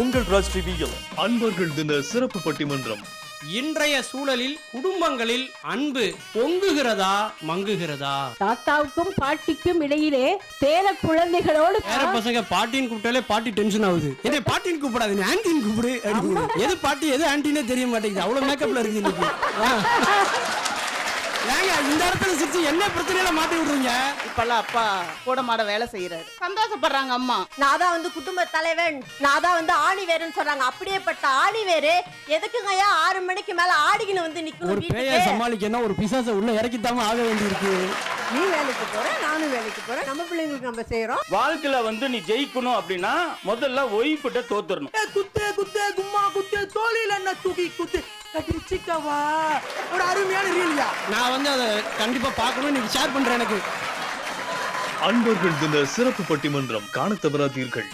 உங்கள் ராஜ் டிவியில் அன்பர்கள் தின சிறப்பு பட்டிமன்றம். இன்றைய சூழலில் குடும்பங்களில் அன்பு பொங்குகிறதா மங்குகிறதா? தாத்தாவுக்கும் பாட்டிக்கும் இடையிலே பேர குழந்தைகளோடு வேற பசங்க பாட்டின்னு கூப்பிட்டாலே பாட்டி டென்ஷன் ஆகுது. எதை பாட்டின்னு கூப்பிடாது, நீ ஆன்டின்னு கூப்பிடு. எது பாட்டி எது ஆன்டினே தெரிய மாட்டேங்குது. அவ்வளவு மேக்கப்ல இருக்கு இன்னைக்கு. ஏங்க இந்த இடத்துல சிரிச்சு என்ன பிரச்சனையில மாட்டி விடுறீங்க? இப்பெல்லாம் அப்பா கூட மாட வேலை செய்யறாரு, சந்தோஷப்படுறாங்க அம்மா. நான் தான் வந்து குடும்ப தலைவன், நான் தான் வந்து ஆணி வேறுன்னு சொல்றாங்க. அப்படியேப்பட்ட ஆணி வேறு எதுக்குங்கய்யா 6 மணிக்கு மேல ஆடிக்கின்னு வந்து நிக்கணும்? ஒரு பேய சமாளிக்கணும், ஒரு பிசாசை உள்ள இறக்கித்தாம ஆக வேண்டி இருக்கு. நீ வேலைக்கு போற, நானும் வேலைக்கு போறேன், நம்ம பிள்ளைங்களுக்கு நம்ம செய்யறோம். வாழ்க்கையில வந்து நீ ஜெயிக்கணும் அப்படின்னா முதல்ல ஒய்ஃப்கிட்ட தோத்துறணும். குத்து குத்து கும்மா குத்து தோழில என்ன தூக்கி குத்து கட்டிச்சிக்கவா ஒரு அருமையான ரீலியா. நான் வந்து அதை கண்டிப்பா பார்க்கணும், நீங்க ஷேர் பண்றேன் எனக்கு. அன்பர்கள் தின சிறப்பு பட்டிமன்றம் காண தவறாதீர்கள்.